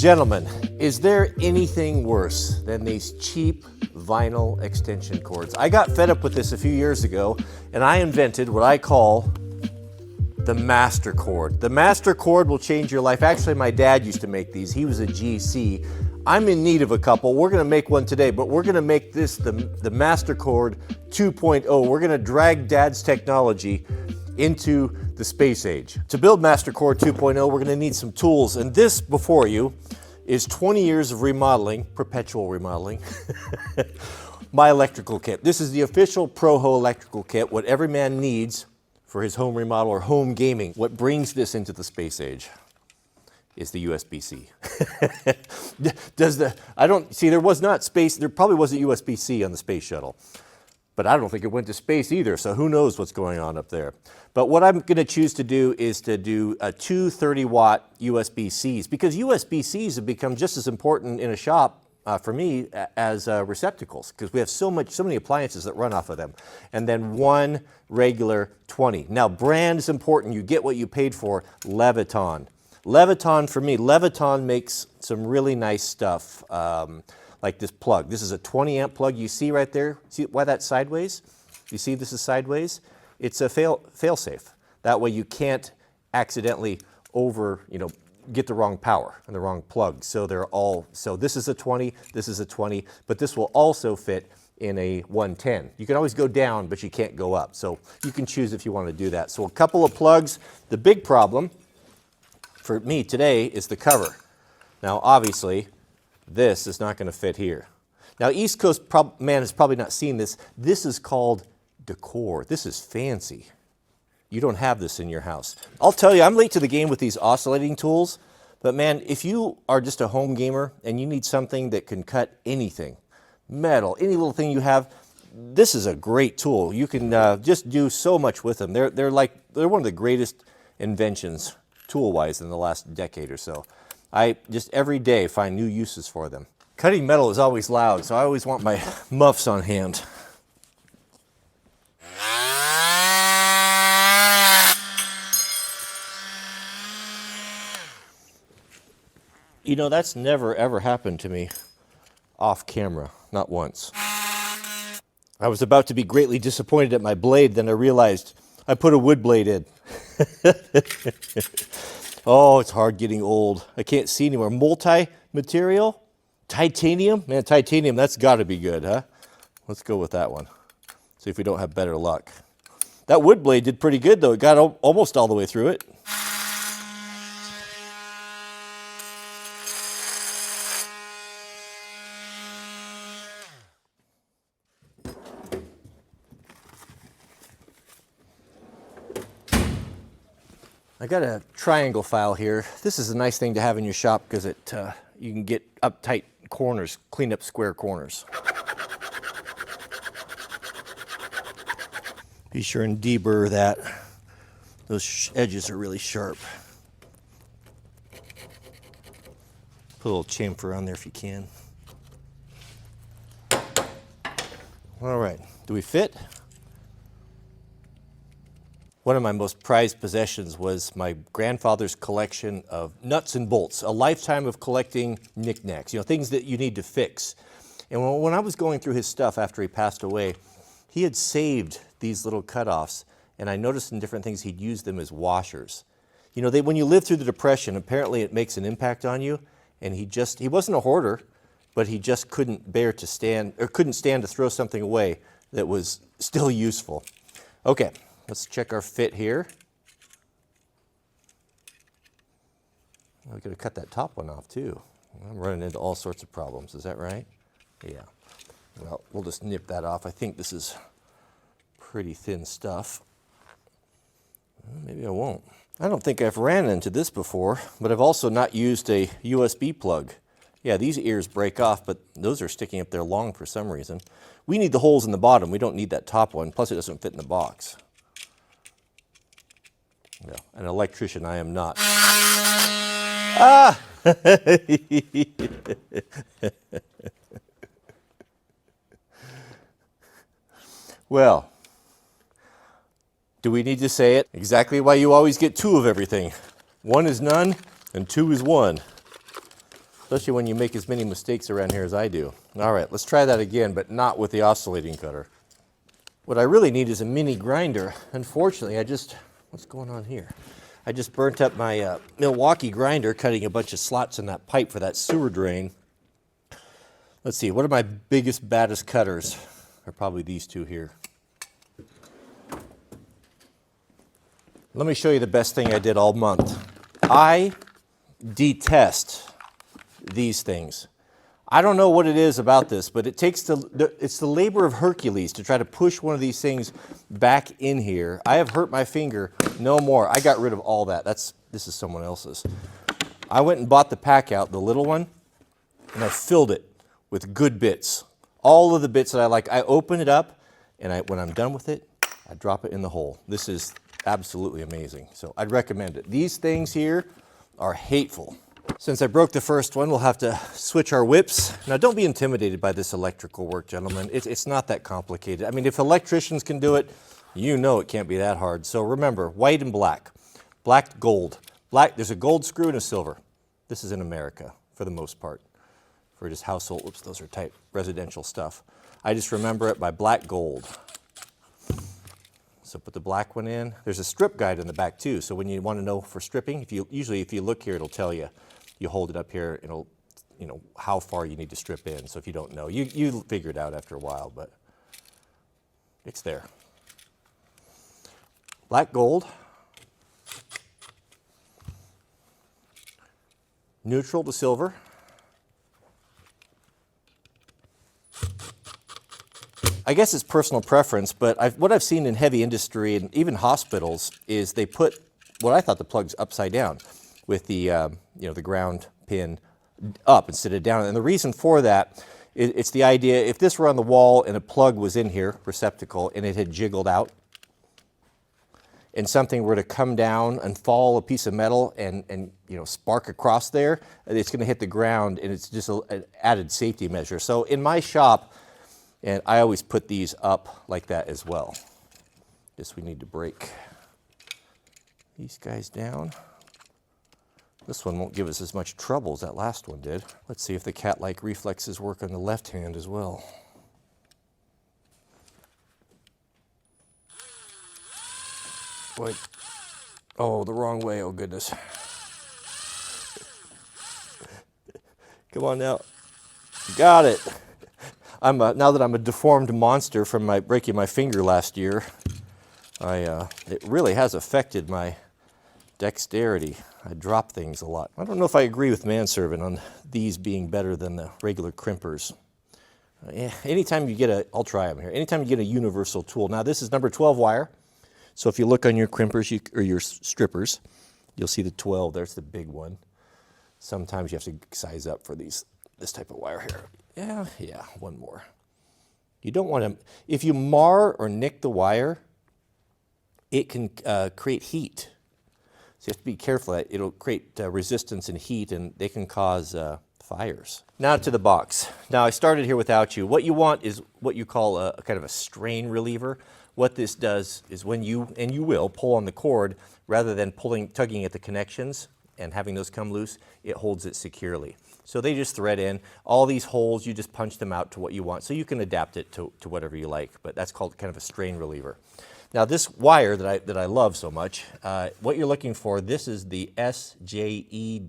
Gentlemen, is there anything worse than these cheap vinyl extension cords? I got fed up with this a few years ago, and I invented what I call the master cord. The master cord will change your life. Actually, my dad used to make these. He was a GC. I'm in need of a couple. We're gonna make one today, but we're gonna make this the master cord 2.0. We're gonna drag Dad's technology into the space age. To build Master Cord 2.0, we're gonna need some tools, and this before you is 20 years of remodeling, perpetual remodeling, my electrical kit. This is the official Proho electrical kit, what every man needs for his home remodel or home gaming. What brings this into the space age is the USB-C. There was not space, there probably wasn't USB-C on the space shuttle. But I don't think it went to space either, so who knows what's going on up there. But what I'm gonna choose to do is to do two 30-watt USB-Cs, because USB-Cs have become just as important in a shop for me as receptacles, because we have so many appliances that run off of them. And then one regular 20. Now, brand is important. You get what you paid for. Leviton. Leviton, for me, Leviton makes some really nice stuff. Like this plug. This is a 20 amp plug. You see right there, see why that's sideways? You see this is sideways? It's a fail-safe. That way you can't accidentally get the wrong power and the wrong plug. So this is a 20, this is a 20, but this will also fit in a 110. You can always go down, but you can't go up. So you can choose if you want to do that. So a couple of plugs. The big problem for me today is the cover. Now, obviously, this is not going to fit here. Now, East Coast man has probably not seen this. This is called decor. This is fancy. You don't have this in your house. I'll tell you, I'm late to the game with these oscillating tools, but man, if you are just a home gamer and you need something that can cut anything, metal, any little thing you have, this is a great tool. You can just do so much with them. They're one of the greatest inventions, tool-wise, in the last decade or so. I just every day find new uses for them. Cutting metal is always loud, so I always want my muffs on hand. You know, that's never ever happened to me off camera, not once. I was about to be greatly disappointed at my blade, then I realized I put a wood blade in. Oh, it's hard getting old. I can't see anymore. Multi-material? Titanium? Man, titanium, that's got to be good, huh? Let's go with that one. See if we don't have better luck. That wood blade did pretty good, though. It got almost all the way through it. I got a triangle file here. This is a nice thing to have in your shop because you can get uptight corners, clean up square corners. Be sure and deburr that. Those edges are really sharp. Put a little chamfer on there if you can. All right, do we fit? One of my most prized possessions was my grandfather's collection of nuts and bolts, a lifetime of collecting knickknacks, things that you need to fix. And when I was going through his stuff after he passed away, he had saved these little cutoffs, and I noticed in different things he'd used them as washers. When you live through the Depression, apparently it makes an impact on you, and he wasn't a hoarder, but he just couldn't stand to throw something away that was still useful. Okay. Let's check our fit here. We've got to cut that top one off too. I'm running into all sorts of problems. Is that right? Yeah. Well, we'll just nip that off. I think this is pretty thin stuff. Maybe I won't. I don't think I've ran into this before, but I've also not used a USB plug. Yeah, these ears break off, but those are sticking up there long for some reason. We need the holes in the bottom. We don't need that top one. Plus, it doesn't fit in the box. No, an electrician I am not. Ah! Well, do we need to say it? Exactly why you always get two of everything. One is none, and two is one. especially when you make as many mistakes around here as I do. All right, let's try that again, but not with the oscillating cutter. What I really need is a mini grinder. Unfortunately, what's going on here? I just burnt up my Milwaukee grinder cutting a bunch of slots in that pipe for that sewer drain. Let's see, what are my biggest, baddest cutters? Are probably these two here. Let me show you the best thing I did all month. I detest these things. I don't know what it is about this, but it takes it's the labor of Hercules to try to push one of these things back in here. I have hurt my finger no more. I got rid of all that. This is someone else's. I went and bought the pack out, the little one, and I filled it with good bits. All of the bits that I like. I open it up, and when I'm done with it, I drop it in the hole. This is absolutely amazing. So I'd recommend it. These things here are hateful. Since I broke the first one, we'll have to switch our whips. Now, don't be intimidated by this electrical work, gentlemen. It's not that complicated. I mean, if electricians can do it, you know it can't be that hard. So remember, white and black. Black, gold. Black, there's a gold screw and a silver. This is in America, for the most part. For just household, whoops, those are type residential stuff. I just remember it by black, gold. So put the black one in. There's a strip guide in the back too. So when you want to know for stripping, usually if you look here, it'll tell you. You hold it up here, it'll, how far you need to strip in. So if you don't know, you figure it out after a while, but it's there. Black, gold. Neutral to silver. I guess it's personal preference, but what I've seen in heavy industry and even hospitals is they put what I thought the plugs upside down with the the ground pin up instead of down. And the reason for that, it's the idea, if this were on the wall and a plug was in here, receptacle, and it had jiggled out, and something were to come down and fall a piece of metal and spark across there, it's going to hit the ground, and it's just an added safety measure. So in my shop, and I always put these up like that as well. This we need to break these guys down. This one won't give us as much trouble as that last one did. Let's see if the cat-like reflexes work on the left hand as well. Boy, oh, the wrong way, oh goodness. Come on now, got it. Now that I'm a deformed monster from breaking my finger last year, it really has affected my dexterity. I drop things a lot. I don't know if I agree with Manservant on these being better than the regular crimpers. Anytime you get I'll try them here. Anytime you get a universal tool. Now this is number 12 wire. So if you look on your crimpers or your strippers, you'll see the 12. There's the big one. Sometimes you have to size up for this type of wire here. Yeah, one more. You don't want to, if you mar or nick the wire, it can create heat. So you have to be careful. It'll create resistance and heat, and they can cause fires. Now to the box. Now I started here without you. What you want is what you call a kind of a strain reliever. What this does is when you will pull on the cord, rather than tugging at the connections and having those come loose, it holds it securely. So they just thread in. All these holes, you just punch them out to what you want. So you can adapt it to whatever you like, but that's called kind of a strain reliever. Now this wire that I love so much, what you're looking for, this is the SJEOO,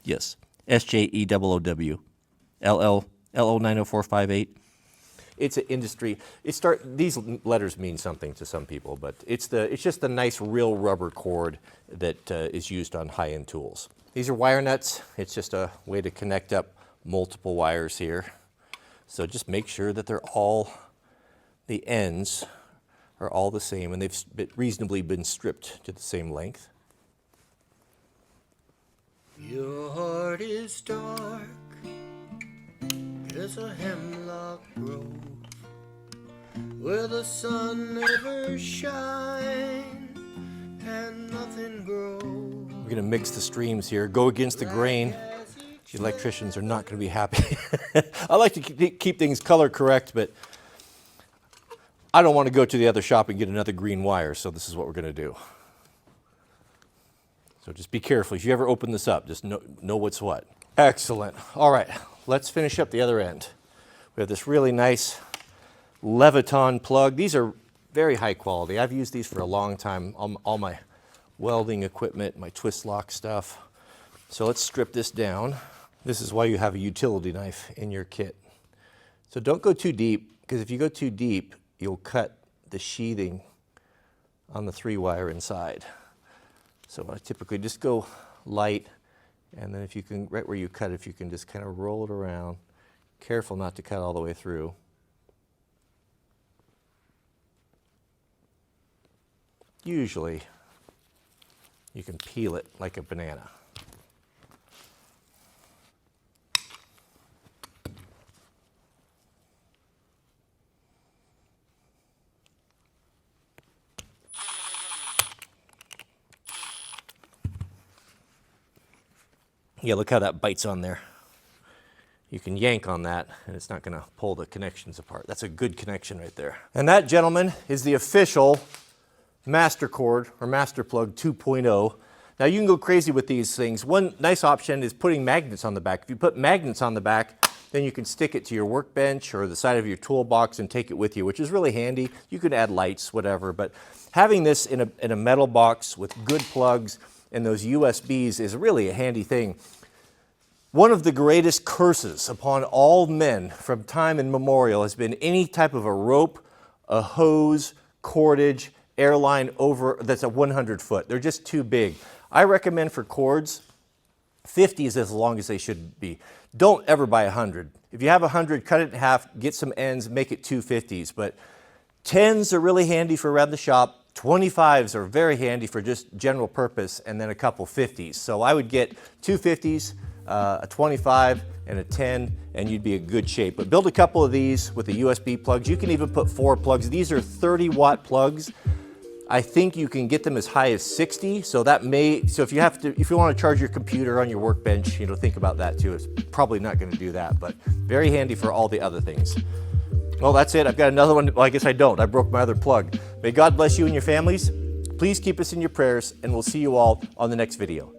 yes, SJEOOW, LO90458. It's an industry. These letters mean something to some people, but it's just the nice real rubber cord that is used on high-end tools. These are wire nuts. It's just a way to connect up multiple wires here. So just make sure that the ends are all the same, and they've reasonably been stripped to the same length. Your heart is dark as a hemlock grove, where the sun never shines and nothing grows. We're going to mix the streams here, go against the grain. The electricians are not going to be happy. I like to keep things color correct, but I don't want to go to the other shop and get another green wire, so this is what we're going to do. So just be careful. If you ever open this up, just know what's what. Excellent. All right, let's finish up the other end. We have this really nice Leviton plug. These are very high quality. I've used these for a long time on all my welding equipment, my twist lock stuff. So let's strip this down. This is why you have a utility knife in your kit. So don't go too deep, because if you go too deep, you'll cut the sheathing on the 3-wire inside. So I typically just go light, and then if you can, right where you cut, if you can just kind of roll it around, careful not to cut all the way through. Usually, you can peel it like a banana. Yeah, look how that bites on there. You can yank on that and it's not going to pull the connections apart. That's a good connection right there. And that, gentlemen, is the official Master Cord or Master Plug 2.0. Now you can go crazy with these things. One nice option is putting magnets on the back. If you put magnets on the back, then you can stick it to your workbench or the side of your toolbox and take it with you, which is really handy. You could add lights, whatever, but having this in a metal box with good plugs and those USBs is really a handy thing. One of the greatest curses upon all men from time immemorial has been any type of a rope, a hose, cordage, airline over that's a 100 foot. They're just too big. I recommend for cords, 50 is as long as they should be. Don't ever buy 100. If you have 100, cut it in half, get some ends, make it 250s. But 10s are really handy for around the shop. 25s are very handy for just general purpose, and then a couple 50s. So I would get 2 50s, a 25, and a 10, and you'd be in good shape. But build a couple of these with the USB plugs. You can even put 4 plugs. These are 30-watt plugs. I think you can get them as high as 60. So that may, so if you want to charge your computer on your workbench, think about that too. It's probably not going to do that, but very handy for all the other things. Well, that's it. I've got another one. Well, I guess I don't. I broke my other plug. May God bless you and your families. Please keep us in your prayers, and we'll see you all on the next video.